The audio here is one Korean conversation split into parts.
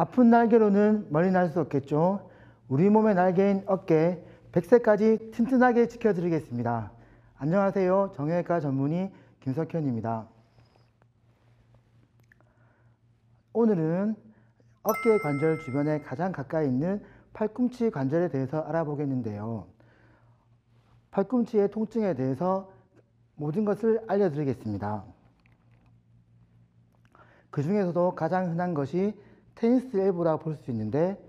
아픈 날개로는 멀리 날 수 없겠죠. 우리 몸의 날개인 어깨 100세까지 튼튼하게 지켜드리겠습니다. 안녕하세요. 정형외과 전문의 김석현입니다. 오늘은 어깨 관절 주변에 가장 가까이 있는 팔꿈치 관절에 대해서 알아보겠는데요. 팔꿈치의 통증에 대해서 모든 것을 알려드리겠습니다. 그 중에서도 가장 흔한 것이 테니스 엘보라고 볼 수 있는데,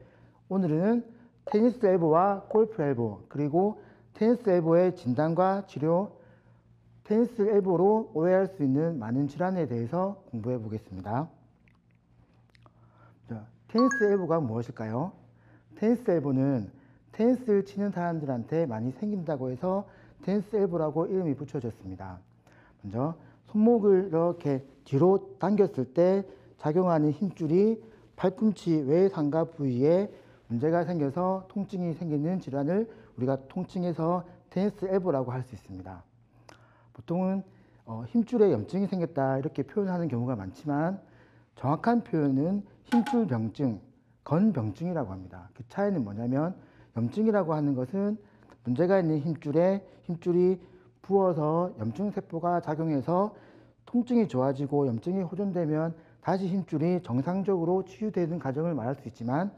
오늘은 테니스 엘보와 골프 엘보, 그리고 테니스 엘보의 진단과 치료, 테니스 엘보로 오해할 수 있는 많은 질환에 대해서 공부해 보겠습니다. 테니스 엘보가 무엇일까요? 테니스 엘보는 테니스를 치는 사람들한테 많이 생긴다고 해서 테니스 엘보라고 이름이 붙여졌습니다. 먼저 손목을 이렇게 뒤로 당겼을 때 작용하는 힘줄이 팔꿈치 외상가 부위에 문제가 생겨서 통증이 생기는 질환을 우리가 통칭해서 테니스 엘보라고 할 수 있습니다. 보통은 힘줄에 염증이 생겼다 이렇게 표현하는 경우가 많지만, 정확한 표현은 힘줄병증, 건병증이라고 합니다. 그 차이는 뭐냐면, 염증이라고 하는 것은 문제가 있는 힘줄이 부어서 염증세포가 작용해서 통증이 좋아지고 염증이 호전되면 다시 힘줄이 정상적으로 치유되는 과정을 말할 수 있지만,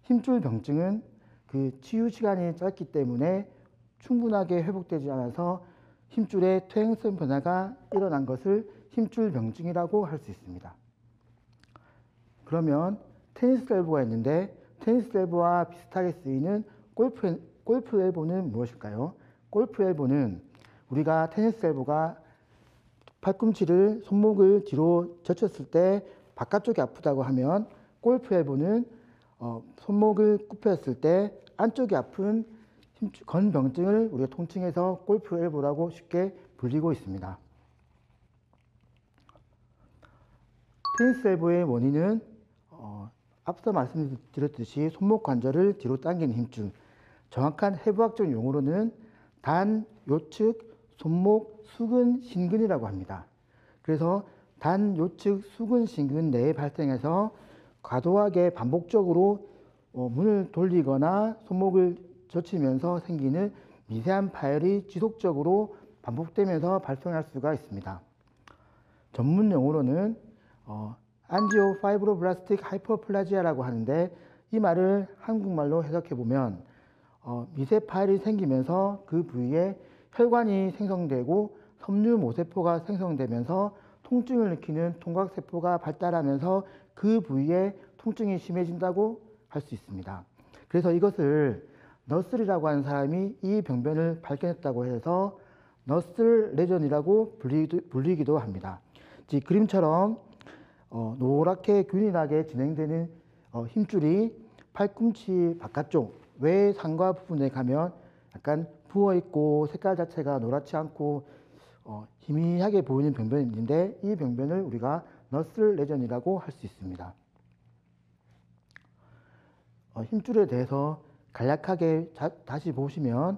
힘줄병증은 그 치유 시간이 짧기 때문에 충분하게 회복되지 않아서 힘줄의 퇴행성 변화가 일어난 것을 힘줄병증이라고 할 수 있습니다. 그러면 테니스 엘보가 있는데, 테니스 엘보와 비슷하게 쓰이는 골프 엘보는 무엇일까요? 골프 엘보는 우리가 테니스 엘보가 팔꿈치를 손목을 뒤로 젖혔을 때 바깥쪽이 아프다고 하면, 골프 엘보는 손목을 굽혔을 때 안쪽이 아픈 건병증을 우리가 통칭해서 골프 엘보라고 쉽게 불리고 있습니다. 테니스 엘보의 원인은 앞서 말씀드렸듯이 손목 관절을 뒤로 당기는 힘줄, 정확한 해부학적 용어로는 단, 요측, 손목, 수근, 신근이라고 합니다. 그래서 단, 요측, 수근, 신근 내에 발생해서 과도하게 반복적으로 문을 돌리거나 손목을 젖히면서 생기는 미세한 파열이 지속적으로 반복되면서 발생할 수가 있습니다. 전문 용어로는 안지오 파이브로블라스틱 하이퍼플라지아라고 하는데, 이 말을 한국말로 해석해 보면 미세 파열이 생기면서 그 부위에 혈관이 생성되고 섬유 모세포가 생성되면서 통증을 느끼는 통각세포가 발달하면서 그 부위에 통증이 심해진다고 할 수 있습니다. 그래서 이것을 너슬이라고 하는 사람이 이 병변을 발견했다고 해서 너슬 레전이라고 불리기도 합니다. 즉 그림처럼 노랗게 균일하게 진행되는 힘줄이 팔꿈치 바깥쪽 외상과 부분에 가면 약간 부어있고 색깔 자체가 노랗지 않고 희미하게 보이는 병변이 있는데, 이 병변을 우리가 너슬 레전이라고 할 수 있습니다. 힘줄에 대해서 간략하게 다시 보시면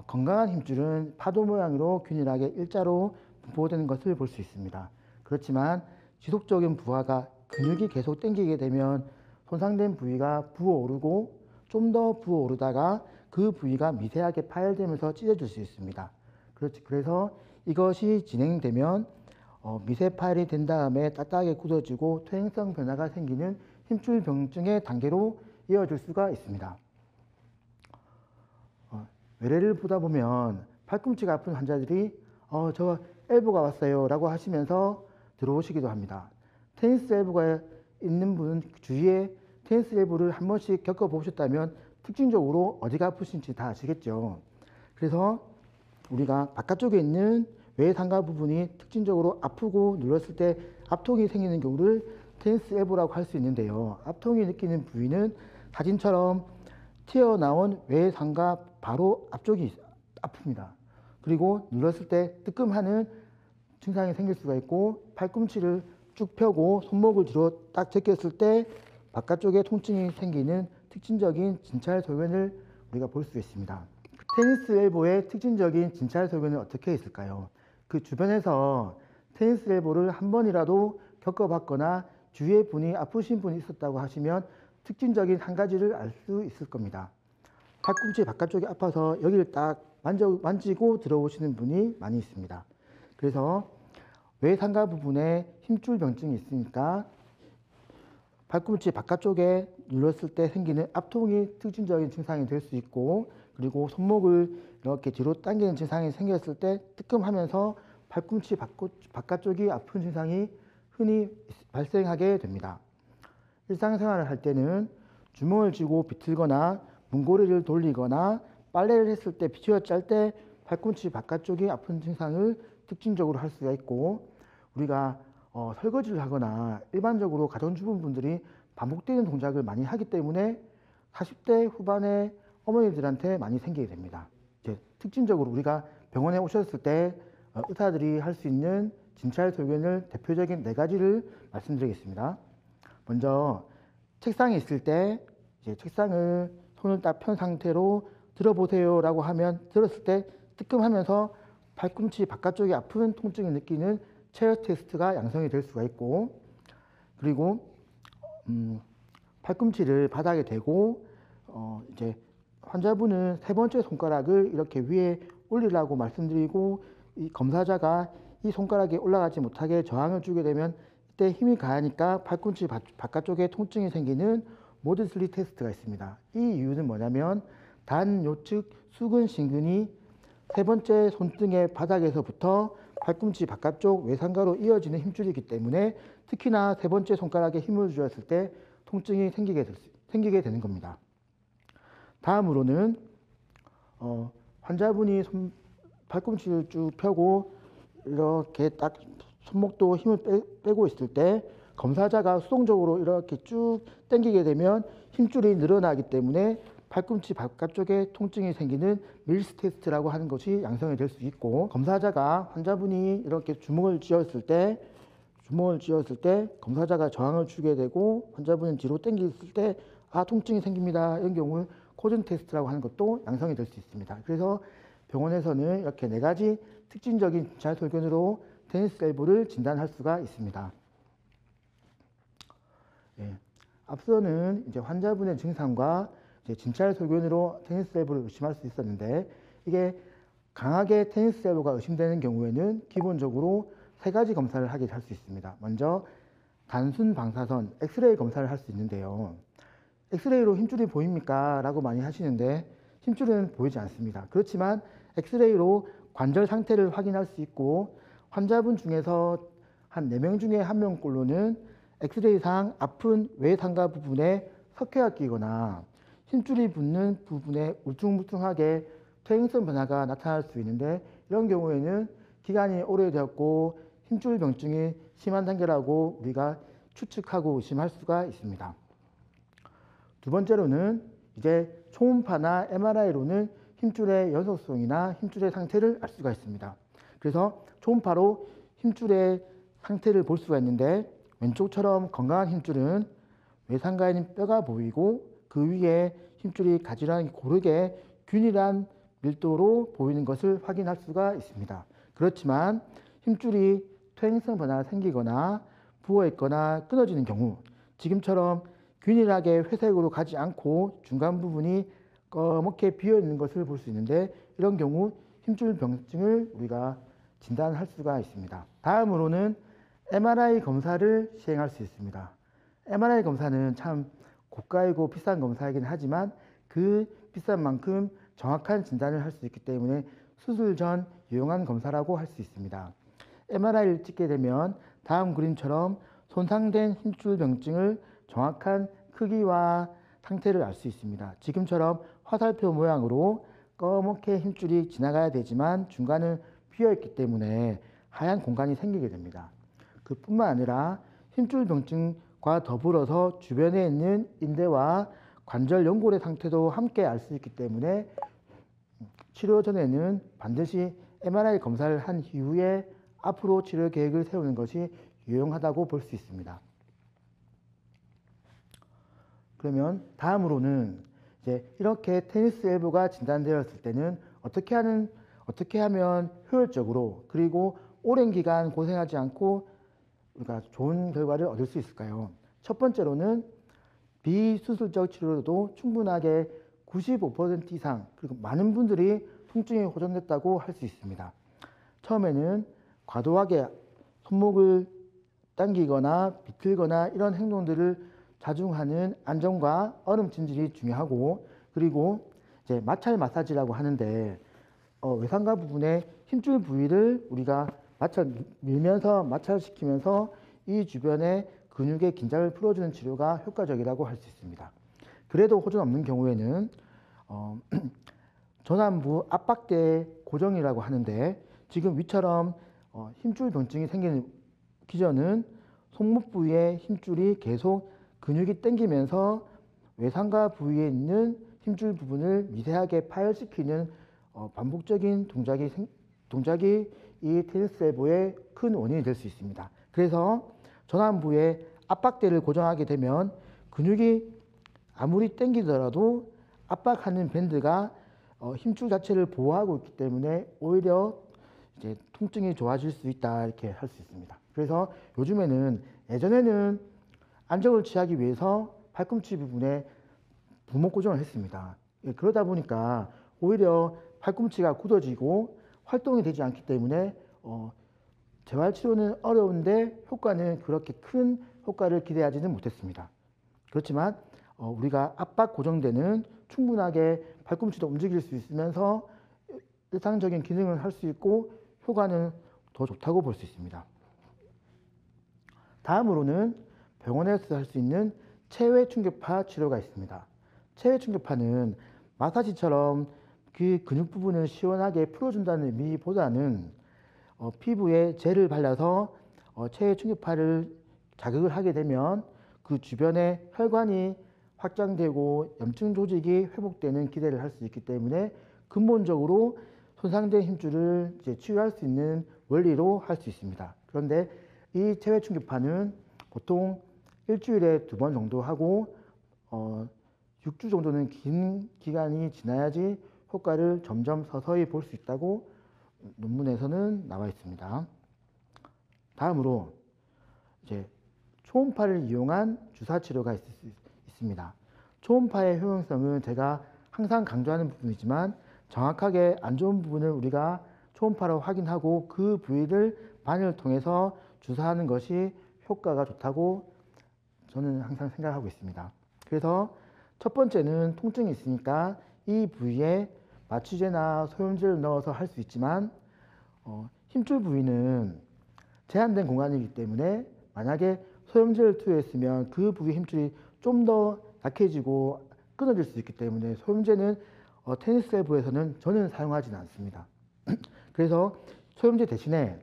건강한 힘줄은 파도 모양으로 균일하게 일자로 분포되는 것을 볼 수 있습니다. 그렇지만 지속적인 부하가 근육이 계속 당기게 되면 손상된 부위가 부어오르고 좀 더 부어오르다가 그 부위가 미세하게 파열되면서 찢어질 수 있습니다. 그래서 이것이 진행되면 미세 파열이 된 다음에 딱딱하게 굳어지고 퇴행성 변화가 생기는 힘줄병증의 단계로 이어질 수가 있습니다. 외래를 보다 보면 팔꿈치가 아픈 환자들이 저 엘보가 왔어요 라고 하시면서 들어오시기도 합니다. 테니스 엘보가 있는 분 주위에 테니스 엘보를 한 번씩 겪어보셨다면 특징적으로 어디가 아프신지 다 아시겠죠. 그래서 우리가 바깥쪽에 있는 외상가 부분이 특징적으로 아프고 눌렀을 때 압통이 생기는 경우를 테니스 엘보라고 할 수 있는데요. 압통이 느끼는 부위는 사진처럼 튀어나온 외상가 바로 앞쪽이 아픕니다. 그리고 눌렀을 때 뜨끔하는 증상이 생길 수가 있고, 팔꿈치를 쭉 펴고 손목을 뒤로 딱 제꼈을 때 바깥쪽에 통증이 생기는 특징적인 진찰소견을 우리가 볼 수 있습니다. 테니스 엘보의 특징적인 진찰소견은 어떻게 있을까요? 그 주변에서 테니스 엘보를 한 번이라도 겪어봤거나 주위에 분이 아프신 분이 있었다고 하시면 특징적인 한 가지를 알 수 있을 겁니다. 팔꿈치 바깥쪽이 아파서 여기를 딱 만지고 들어오시는 분이 많이 있습니다. 그래서 외상가 부분에 힘줄 병증이 있으니까 팔꿈치 바깥쪽에 눌렀을 때 생기는 압통이 특징적인 증상이 될 수 있고, 그리고 손목을 이렇게 뒤로 당기는 증상이 생겼을 때 뜨끔하면서 팔꿈치 바깥쪽이 아픈 증상이 흔히 발생하게 됩니다. 일상생활을 할 때는 주먹을 쥐고 비틀거나 문고리를 돌리거나 빨래를 했을 때 휘어 짤 때 팔꿈치 바깥쪽이 아픈 증상을 특징적으로 할 수가 있고, 우리가 설거지를 하거나 일반적으로 가정주부분들이 반복되는 동작을 많이 하기 때문에 40대 후반의 어머니들한테 많이 생기게 됩니다. 이제 특징적으로 우리가 병원에 오셨을 때 의사들이 할 수 있는 진찰소견을 대표적인 4가지를 말씀드리겠습니다. 먼저 책상에 있을 때 이제 책상을 손을 딱 편 상태로 들어보세요 라고 하면 들었을 때 뜨끔하면서 팔꿈치 바깥쪽이 아픈 통증을 느끼는 체어 테스트가 양성이 될 수가 있고, 그리고 팔꿈치를 바닥에 대고 이제 환자분은 3번째 손가락을 이렇게 위에 올리라고 말씀드리고, 이 검사자가 이 손가락이 올라가지 못하게 저항을 주게 되면 이때 힘이 가하니까 팔꿈치 바깥쪽에 통증이 생기는 모드슬리 테스트가 있습니다. 이 이유는 뭐냐면 단요측 수근신근이 3번째 손등의 바닥에서부터 팔꿈치 바깥쪽 외상가로 이어지는 힘줄이기 때문에 특히나 3번째 손가락에 힘을 주었을 때 통증이 생기게 되는 겁니다. 다음으로는 환자분이 팔꿈치를 쭉 펴고 이렇게 딱 손목도 힘을 빼고 있을 때 검사자가 수동적으로 이렇게 쭉 당기게 되면 힘줄이 늘어나기 때문에 팔꿈치 바깥쪽에 통증이 생기는 밀스 테스트라고 하는 것이 양성이 될 수 있고, 검사자가 환자분이 이렇게 주먹을 쥐었을 때 검사자가 저항을 주게 되고 환자분은 뒤로 당겼을 때 통증이 생깁니다. 이런 경우 코든 테스트라고 하는 것도 양성이 될 수 있습니다. 그래서 병원에서는 이렇게 4가지 특징적인 진찰소견으로 테니스 엘보를 진단할 수가 있습니다. 예, 앞서는 이제 환자분의 증상과 진찰소견으로 테니스 엘보를 의심할 수 있었는데, 이게 강하게 테니스 엘보가 의심되는 경우에는 기본적으로 3가지 검사를 하게 할 수 있습니다. 먼저 단순 방사선 엑스레이 검사를 할 수 있는데요. 엑스레이로 힘줄이 보입니까? 라고 많이 하시는데 힘줄은 보이지 않습니다. 그렇지만 엑스레이로 관절 상태를 확인할 수 있고, 환자분 중에서 한 4명 중에 1명꼴로는 엑스레이상 아픈 외상가 부분에 석회가 끼거나 힘줄이 붙는 부분에 울퉁불퉁하게 퇴행성 변화가 나타날 수 있는데, 이런 경우에는 기간이 오래되었고 힘줄 병증이 심한 단계라고 우리가 추측하고 의심할 수가 있습니다. 두 번째로는 이제 초음파나 MRI로는 힘줄의 연속성이나 힘줄의 상태를 알 수가 있습니다. 그래서 초음파로 힘줄의 상태를 볼 수가 있는데, 왼쪽처럼 건강한 힘줄은 외상가에 있는 뼈가 보이고 그 위에 힘줄이 가지런하게 고르게 균일한 밀도로 보이는 것을 확인할 수가 있습니다. 그렇지만 힘줄이 퇴행성 변화가 생기거나 부어있거나 끊어지는 경우, 지금처럼 균일하게 회색으로 가지 않고 중간 부분이 검게 비어있는 것을 볼 수 있는데, 이런 경우 힘줄 병증을 우리가 진단할 수가 있습니다. 다음으로는 MRI 검사를 시행할 수 있습니다. MRI 검사는 참 고가이고 비싼 검사이긴 하지만 그 비싼 만큼 정확한 진단을 할 수 있기 때문에 수술 전 유용한 검사라고 할 수 있습니다. MRI를 찍게 되면 다음 그림처럼 손상된 힘줄 병증을 정확한 크기와 상태를 알 수 있습니다. 지금처럼 화살표 모양으로 검게 힘줄이 지나가야 되지만 중간은 비어있기 때문에 하얀 공간이 생기게 됩니다. 그뿐만 아니라 힘줄 병증과 더불어서 주변에 있는 인대와 관절 연골의 상태도 함께 알 수 있기 때문에 치료 전에는 반드시 MRI 검사를 한 이후에 앞으로 치료 계획을 세우는 것이 유용하다고 볼 수 있습니다. 그러면 다음으로는 이제 이렇게 테니스 엘보가 진단되었을 때는 어떻게 하면 효율적으로 그리고 오랜 기간 고생하지 않고 우리가 좋은 결과를 얻을 수 있을까요? 첫 번째로는 비수술적 치료로도 충분하게 95% 이상, 그리고 많은 분들이 통증이 호전됐다고 할 수 있습니다. 처음에는 과도하게 손목을 당기거나 비틀거나 이런 행동들을 자주 하는 안정과 얼음 찜질이 중요하고, 그리고 이제 마찰 마사지라고 하는데 외상과 부분의 힘줄 부위를 우리가 밀면서 마찰시키면서 이 주변의 근육의 긴장을 풀어주는 치료가 효과적이라고 할 수 있습니다. 그래도 호전 없는 경우에는 전완부 압박대 고정이라고 하는데, 지금 위처럼 힘줄 병증이 생기는 기전은 손목 부위의 힘줄이 계속 근육이 당기면서 외상과 부위에 있는 힘줄 부분을 미세하게 파열시키는 반복적인 동작이 이 테니스 엘보의 큰 원인이 될 수 있습니다. 그래서 전완부에 압박대를 고정하게 되면 근육이 아무리 당기더라도 압박하는 밴드가 힘줄 자체를 보호하고 있기 때문에 오히려 이제 통증이 좋아질 수 있다, 이렇게 할 수 있습니다. 그래서 요즘에는, 예전에는 안정을 취하기 위해서 팔꿈치 부분에 부목 고정을 했습니다. 그러다 보니까 오히려 팔꿈치가 굳어지고 활동이 되지 않기 때문에 재활치료는 어려운데 효과는 그렇게 큰 효과를 기대하지는 못했습니다. 그렇지만 우리가 압박 고정대는 충분하게 팔꿈치도 움직일 수 있으면서 일상적인 기능을 할 수 있고 효과는 더 좋다고 볼 수 있습니다. 다음으로는 병원에서 할 수 있는 체외 충격파 치료가 있습니다. 체외 충격파는 마사지처럼 그 근육 부분을 시원하게 풀어준다는 의미보다는 피부에 젤을 발라서 체외 충격파를 자극을 하게 되면 그 주변에 혈관이 확장되고 염증 조직이 회복되는 기대를 할 수 있기 때문에 근본적으로 손상된 힘줄을 이제 치유할 수 있는 원리로 할 수 있습니다. 그런데 이 체외 충격파는 보통 일주일에 2번 정도 하고 6주 정도는 긴 기간이 지나야지 효과를 점점 서서히 볼 수 있다고 논문에서는 나와 있습니다. 다음으로 이제 초음파를 이용한 주사 치료가 있습니다. 초음파의 효용성은 제가 항상 강조하는 부분이지만 정확하게 안 좋은 부분을 우리가 초음파로 확인하고 그 부위를 바늘을 통해서 주사하는 것이 효과가 좋다고 저는 항상 생각하고 있습니다. 그래서 첫 번째는 통증이 있으니까 이 부위에 마취제나 소염제를 넣어서 할 수 있지만 힘줄 부위는 제한된 공간이기 때문에 만약에 소염제를 투여했으면 그 부위 힘줄이 좀 더 약해지고 끊어질 수 있기 때문에 소염제는 테니스 엘보에서는 저는 사용하지는 않습니다. 그래서 소염제 대신에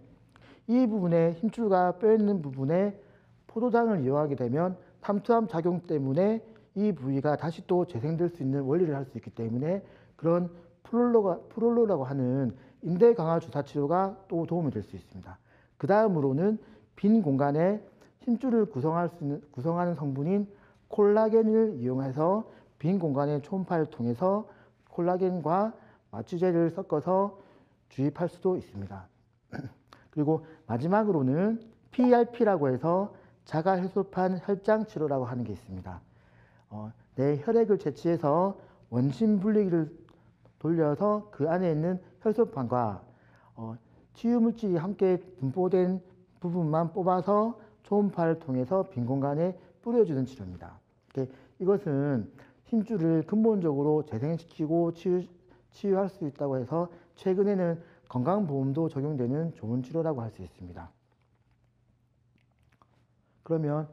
이 부분에 힘줄과 뼈 있는 부분에 포도당을 이용하게 되면 탐투함 작용 때문에 이 부위가 다시 또 재생될 수 있는 원리를 할 수 있기 때문에 그런 프롤로라고 하는 인대 강화 주사 치료가 또 도움이 될 수 있습니다. 그 다음으로는 빈 공간에 힘줄을 구성하는 성분인 콜라겐을 이용해서 빈 공간의 초음파를 통해서 콜라겐과 마취제를 섞어서 주입할 수도 있습니다. 그리고 마지막으로는 PRP라고 해서 자가 혈소판 혈장 치료라고 하는 게 있습니다. 내 혈액을 채취해서 원심 분리기를 돌려서 그 안에 있는 혈소판과 치유 물질이 함께 분포된 부분만 뽑아서 초음파를 통해서 빈 공간에 뿌려주는 치료입니다. 이것은 힘줄을 근본적으로 재생시키고 치유할 수 있다고 해서 최근에는 건강보험도 적용되는 좋은 치료라고 할 수 있습니다. 그러면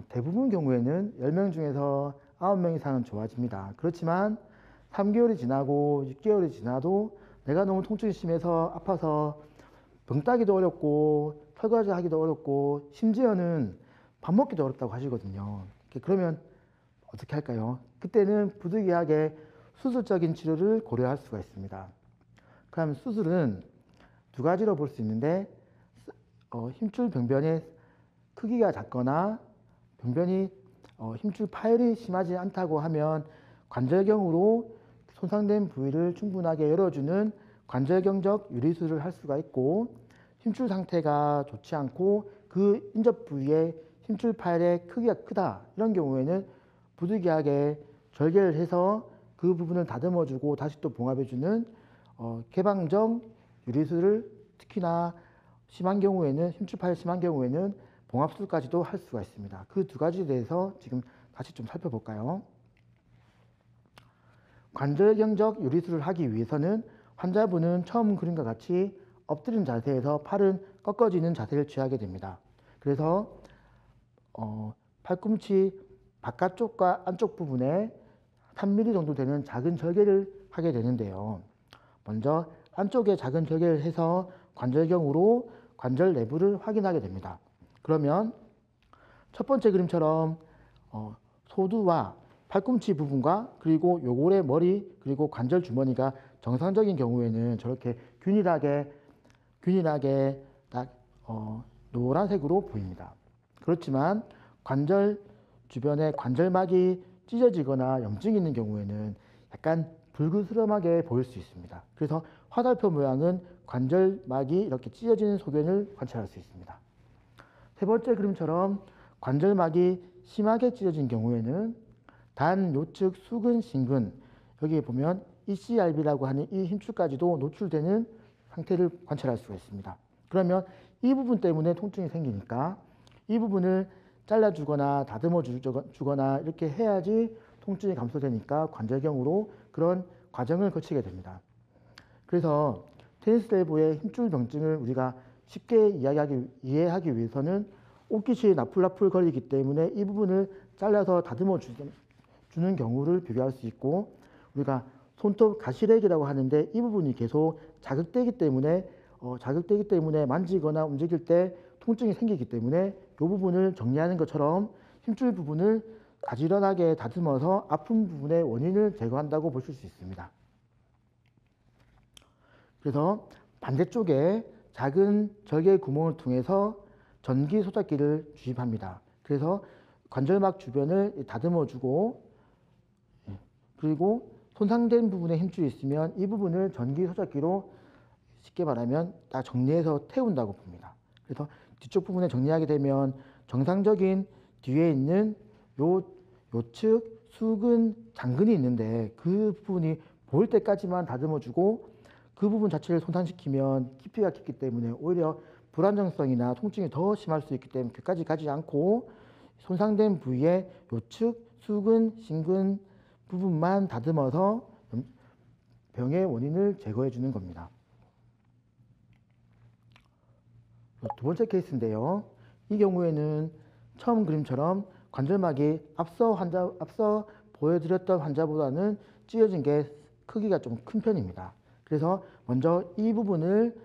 대부분 경우에는 10명 중에서 9명 이상은 좋아집니다. 그렇지만 3개월이 지나고 6개월이 지나도 내가 너무 통증이 심해서 아파서 병 따기도 어렵고 설거지 하기도 어렵고 심지어는 밥 먹기도 어렵다고 하시거든요. 그러면 어떻게 할까요? 그때는 부득이하게 수술적인 치료를 고려할 수가 있습니다. 그럼 수술은 두 가지로 볼 수 있는데 힘줄 병변의 크기가 작거나 병변이 힘줄 파열이 심하지 않다고 하면 관절경으로 손상된 부위를 충분하게 열어주는 관절경적 유리수술을 할 수가 있고, 힘줄 상태가 좋지 않고 그 인접 부위의 힘줄 파열의 크기가 크다. 이런 경우에는 부득이하게 절개를 해서 그 부분을 다듬어주고 다시 또 봉합해주는 개방적 유리술을 특히나 심한 경우에는 힘줄 파열 심한 경우에는 봉합술까지도 할 수가 있습니다. 그 두 가지에 대해서 지금 다시 좀 살펴볼까요? 관절경적 유리술을 하기 위해서는 환자분은 처음 그림과 같이 엎드린 자세에서 팔은 꺾어지는 자세를 취하게 됩니다. 그래서 팔꿈치 바깥쪽과 안쪽 부분에 3mm 정도 되는 작은 절개를 하게 되는데요. 먼저 안쪽에 작은 절개를 해서 관절경으로 관절 내부를 확인하게 됩니다. 그러면 첫 번째 그림처럼 소두와 팔꿈치 부분과 그리고 요골의 머리 그리고 관절 주머니가 정상적인 경우에는 저렇게 균일하게 딱 노란색으로 보입니다. 그렇지만 관절 주변에 관절막이 찢어지거나 염증이 있는 경우에는 약간 붉으스름하게 보일 수 있습니다. 그래서 화살표 모양은 관절막이 이렇게 찢어지는 소견을 관찰할 수 있습니다. 세 번째 그림처럼 관절막이 심하게 찢어진 경우에는 단 요측 수근, 신근 여기에 보면 ECRB라고 하는 이 힘줄까지도 노출되는 상태를 관찰할 수가 있습니다. 그러면 이 부분 때문에 통증이 생기니까 이 부분을 잘라주거나 다듬어 주거나 이렇게 해야지 통증이 감소되니까 관절경으로 그런 과정을 거치게 됩니다. 그래서 테니스 엘보의 힘줄 병증을 우리가 쉽게 이해하기 위해서는 옷깃이 나풀나풀 거리기 때문에 이 부분을 잘라서 다듬어 주는 경우를 비교할 수 있고, 우리가 손톱 가시렉이라고 하는데 이 부분이 계속 자극되기 때문에 만지거나 움직일 때 통증이 생기기 때문에 이 부분을 정리하는 것처럼 힘줄 부분을 가지런하게 다듬어서 아픈 부분의 원인을 제거한다고 보실 수 있습니다. 그래서 반대쪽에 작은 절개 구멍을 통해서 전기 소작기를 주입합니다. 그래서 관절막 주변을 다듬어 주고, 그리고 손상된 부분에 힘줄이 있으면 이 부분을 전기 소작기로 쉽게 말하면 딱 정리해서 태운다고 봅니다. 그래서 뒤쪽 부분에 정리하게 되면 정상적인 뒤에 있는 요측 수근, 장근이 있는데 그 부분이 보일 때까지만 다듬어주고 그 부분 자체를 손상시키면 깊이가 깊기 때문에 오히려 불안정성이나 통증이 더 심할 수 있기 때문에 그까지 가지 않고 손상된 부위에 요측, 수근, 신근 부분만 다듬어서 병의 원인을 제거해 주는 겁니다. 두 번째 케이스인데요. 이 경우에는 처음 그림처럼 관절막이 앞서 보여드렸던 환자보다는 찢어진 게 크기가 좀 큰 편입니다. 그래서 먼저 이 부분을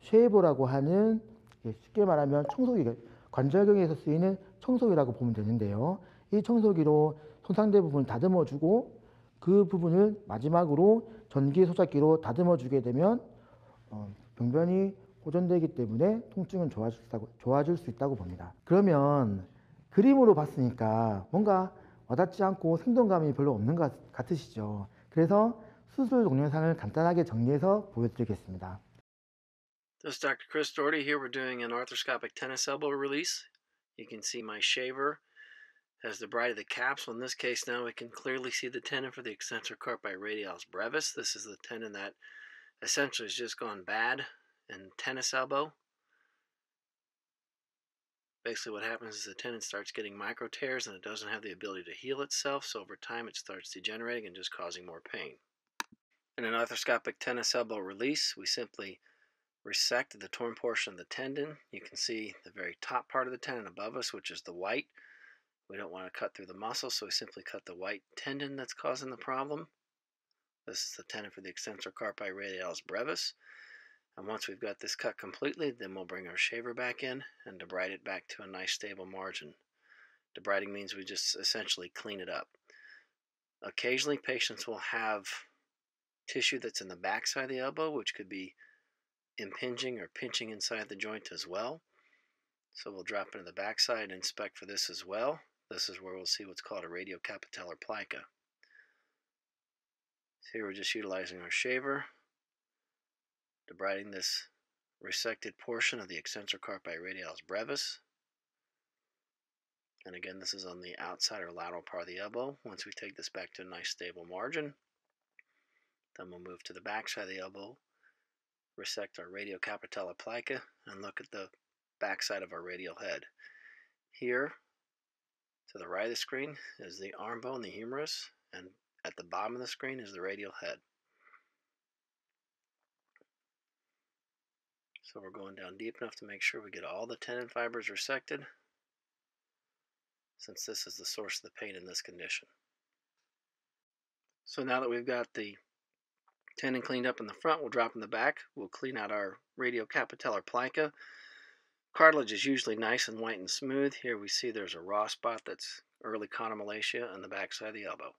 쉐이버라고 하는, 쉽게 말하면 청소기, 관절경에서 쓰이는 청소기라고 보면 되는데요. 이 청소기로 손상된 부분을 다듬어 주고 그 부분을 마지막으로 전기 소작기로 다듬어 주게 되면 병변이 호전되기 때문에 통증은 좋아질 수 있다고 봅니다. 그러면 그림으로 봤으니까 뭔가 와닿지 않고 생동감이 별로 없는 것 같으시죠? 그래서 수술 동영상을 간단하게 정리해서 보여드리겠습니다. This is Dr. Chris Doherty. Here we're doing an arthroscopic tennis elbow release. You can see my shaver has debrided the capsule. In this case now we can clearly see the tendon for the extensor carpi radialis brevis. This is the tendon that essentially has just gone bad in tennis elbow. Basically what happens is the tendon starts getting micro tears and it doesn't have the ability to heal itself, so over time it starts degenerating and just causing more pain. In an arthroscopic tennis elbow release, we simply resect the torn portion of the tendon. You can see the very top part of the tendon above us, which is the white. We don't want to cut through the muscle, so we simply cut the white tendon that's causing the problem. This is the tendon for the extensor carpi radialis brevis. And once we've got this cut completely, then we'll bring our shaver back in and debride it back to a nice stable margin. Debriding means we just essentially clean it up. Occasionally, patients will have tissue that's in the backside of the elbow, which could be impinging or pinching inside the joint as well. So we'll drop into the backside and inspect for this as well. This is where we'll see what's called a radiocapitellar plica. So here we're just utilizing our shaver, debriding this resected portion of the extensor carpi radialis brevis. And again, this is on the outside or lateral part of the elbow. Once we take this back to a nice stable margin, then we'll move to the back side of the elbow, resect our radiocapitellar plica, and look at the back side of our radial head. Here, to the right of the screen, is the arm bone, the humerus, and at the bottom of the screen is the radial head. So we're going down deep enough to make sure we get all the tendon fibers resected, since this is the source of the pain in this condition. So now that we've got the tendon cleaned up in the front, we'll drop in the back. We'll clean out our radiocapitellar plica. Cartilage is usually nice and white and smooth. Here we see there's a raw spot that's early chondromalacia on the back side of the elbow.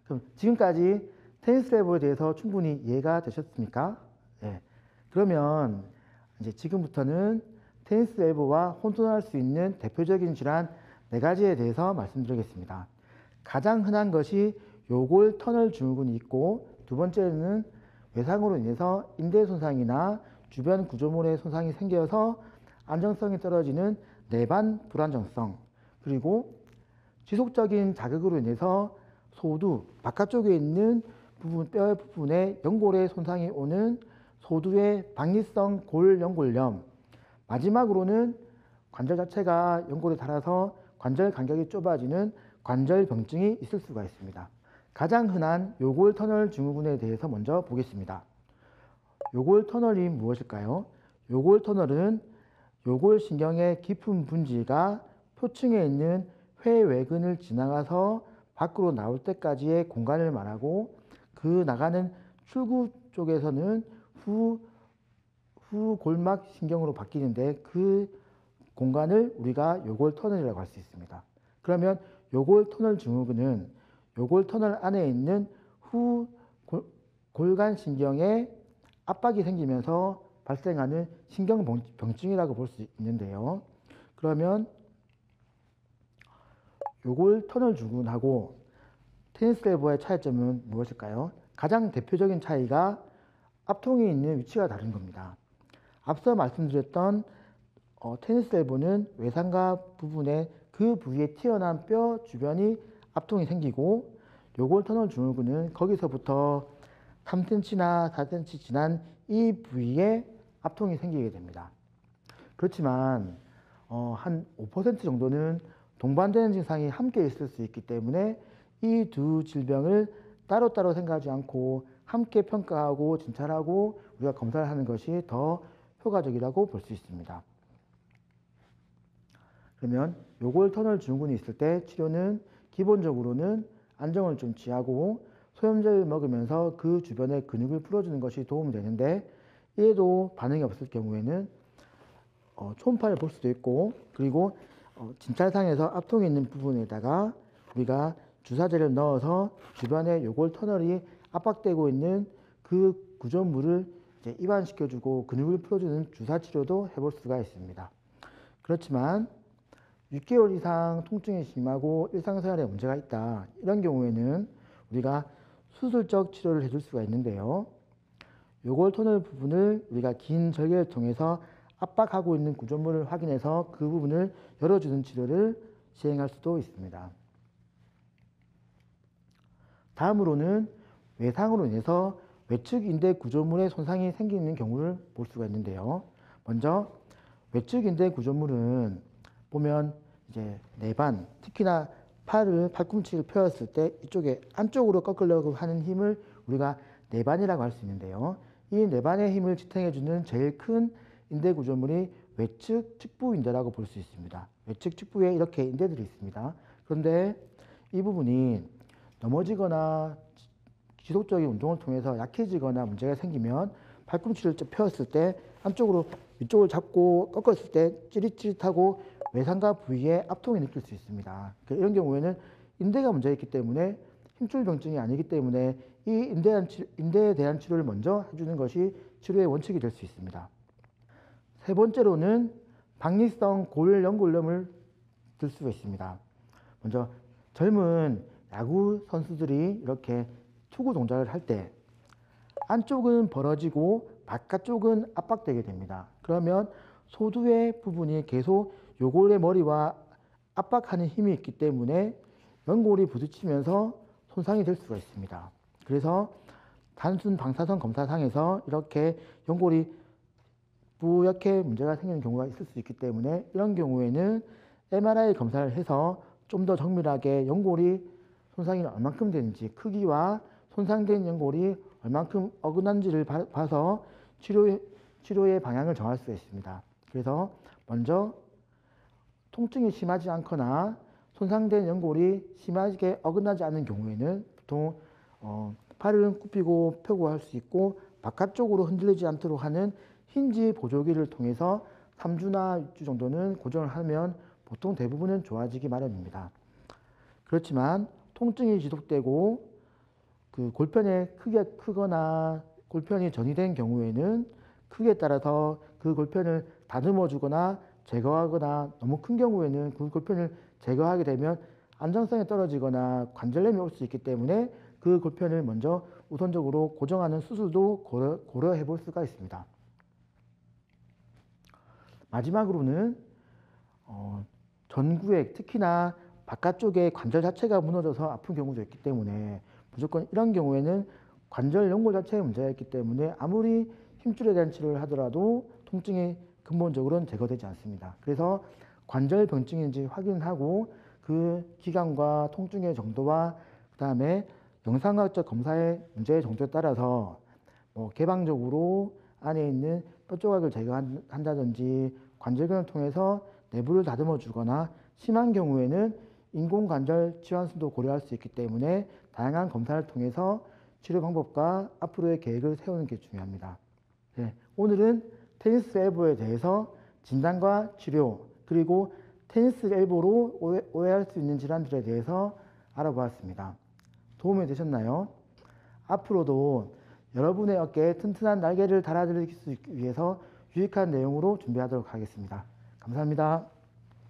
그럼 지금까지 테니스 엘보에 대해서 충분히 이해가 되셨습니까? 네. 그러면 이제 지금부터는 테니스 엘보와 혼돈할 수 있는 대표적인 질환 4가지에 대해서 말씀드리겠습니다. 가장 흔한 것이 요골 터널 증후군이 있고, 두 번째는 외상으로 인해서 인대 손상이나 주변 구조물의 손상이 생겨서 안정성이 떨어지는 내반 불안정성, 그리고 지속적인 자극으로 인해서 소두 바깥쪽에 있는 부분, 뼈의 부분에 연골의 손상이 오는 소두의 박리성 골연골염, 마지막으로는 관절 자체가 연골에 닳아서 관절 간격이 좁아지는 관절병증이 있을 수가 있습니다. 가장 흔한 요골 터널 증후군에 대해서 먼저 보겠습니다. 요골 터널이 무엇일까요? 요골 터널은 요골 신경의 깊은 분지가 표층에 있는 회외근을 지나가서 밖으로 나올 때까지의 공간을 말하고, 그 나가는 출구 쪽에서는 후골막 신경으로 바뀌는데, 그 공간을 우리가 요골 터널이라고 할 수 있습니다. 그러면 요골 터널 증후군은 요골 터널 안에 있는 후골간 신경에 압박이 생기면서 발생하는 신경병증이라고 볼 수 있는데요. 그러면 요골 터널 증후군하고 테니스 엘보의 차이점은 무엇일까요? 가장 대표적인 차이가 앞통이 있는 위치가 다른 겁니다. 앞서 말씀드렸던 테니스 엘보는 외상가 부분에 그 부위에 튀어나온 뼈 주변이 앞통이 생기고, 요골 터널 증후군은 거기서부터 3cm나 4cm 지난 이 부위에 앞통이 생기게 됩니다. 그렇지만 한 5% 정도는 동반되는 증상이 함께 있을 수 있기 때문에 이 두 질병을 따로따로 생각하지 않고 함께 평가하고 진찰하고 우리가 검사를 하는 것이 더 효과적이라고 볼 수 있습니다. 그러면 요골 터널 증후군이 있을 때 치료는 기본적으로는 안정을 좀 취하고 소염제를 먹으면서 그 주변의 근육을 풀어주는 것이 도움이 되는데, 이에도 반응이 없을 경우에는 초음파를 볼 수도 있고, 그리고 진찰상에서 앞통에 있는 부분에다가 우리가 주사제를 넣어서 주변에 요골 터널이 압박되고 있는 그 구조물을 이제 이완시켜주고 근육을 풀어주는 주사 치료도 해볼 수가 있습니다. 그렇지만 6개월 이상 통증이 심하고 일상생활에 문제가 있다, 이런 경우에는 우리가 수술적 치료를 해줄 수가 있는데요. 요골 터널 부분을 우리가 긴 절개를 통해서 압박하고 있는 구조물을 확인해서 그 부분을 열어주는 치료를 시행할 수도 있습니다. 다음으로는 외상으로 인해서 외측 인대 구조물의 손상이 생기는 경우를 볼 수가 있는데요. 먼저 외측 인대 구조물은 보면 이제 내반, 특히나 팔꿈치를 펴었을 때 이쪽에 안쪽으로 꺾으려고 하는 힘을 우리가 내반이라고 할 수 있는데요. 이 내반의 힘을 지탱해주는 제일 큰 인대 구조물이 외측 측부 인대라고 볼 수 있습니다. 외측 측부에 이렇게 인대들이 있습니다. 그런데 이 부분이 넘어지거나 지속적인 운동을 통해서 약해지거나 문제가 생기면 팔꿈치를 펴었을 때 안쪽으로 위쪽을 잡고 꺾었을 때 찌릿찌릿하고 외상가 부위에 압통이 느낄 수 있습니다. 이런 경우에는 인대가 문제가 있기 때문에 힘줄병증이 아니기 때문에 이 인대에 대한 치료를 먼저 해주는 것이 치료의 원칙이 될 수 있습니다. 세 번째로는 박리성 골연골염을 들 수가 있습니다. 먼저 젊은 야구 선수들이 이렇게 투구 동작을 할 때 안쪽은 벌어지고 바깥쪽은 압박되게 됩니다. 그러면 소두의 부분이 계속 요골의 머리와 압박하는 힘이 있기 때문에 연골이 부딪히면서 손상이 될 수가 있습니다. 그래서 단순 방사선 검사상에서 이렇게 연골이 뿌옇게 문제가 생기는 경우가 있을 수 있기 때문에 이런 경우에는 MRI 검사를 해서 좀 더 정밀하게 연골이 손상이 얼만큼 되는지, 크기와 손상된 연골이 얼만큼 어긋난지를 봐서 치료의 방향을 정할 수 있습니다. 그래서 먼저 통증이 심하지 않거나 손상된 연골이 심하게 어긋나지 않는 경우에는 보통 팔을 굽히고 펴고 할 수 있고 바깥쪽으로 흔들리지 않도록 하는 힌지 보조기를 통해서 3주나 6주 정도는 고정을 하면 보통 대부분은 좋아지기 마련입니다. 그렇지만 통증이 지속되고 그 골편의 크기가 크거나 골편이 전이된 경우에는 크기에 따라서 그 골편을 다듬어 주거나 제거하거나 너무 큰 경우에는 그 골편을 제거하게 되면 안정성이 떨어지거나 관절염이 올 수 있기 때문에 그 골편을 먼저 우선적으로 고정하는 수술도 고려해 볼 수가 있습니다. 마지막으로는 전구액, 특히나 바깥쪽에 관절 자체가 무너져서 아픈 경우도 있기 때문에 무조건 이런 경우에는 관절 연골 자체에 문제가 있기 때문에 아무리 힘줄에 대한 치료를 하더라도 통증이 근본적으로는 제거되지 않습니다. 그래서 관절 병증인지 확인하고 그 기간과 통증의 정도와 그 다음에 영상학적 검사의 문제의 정도에 따라서 개방적으로 안에 있는 뼈 조각을 제거한다든지 관절근을 통해서 내부를 다듬어 주거나 심한 경우에는 인공관절 치환술도 고려할 수 있기 때문에 다양한 검사를 통해서 치료 방법과 앞으로의 계획을 세우는 게 중요합니다. 네, 오늘은 테니스 엘보에 대해서 진단과 치료, 그리고 테니스 엘보로 오해할 수 있는 질환들에 대해서 알아보았습니다. 도움이 되셨나요? 앞으로도 여러분의 어깨에 튼튼한 날개를 달아드리기 위해서 유익한 내용으로 준비하도록 하겠습니다. 감사합니다.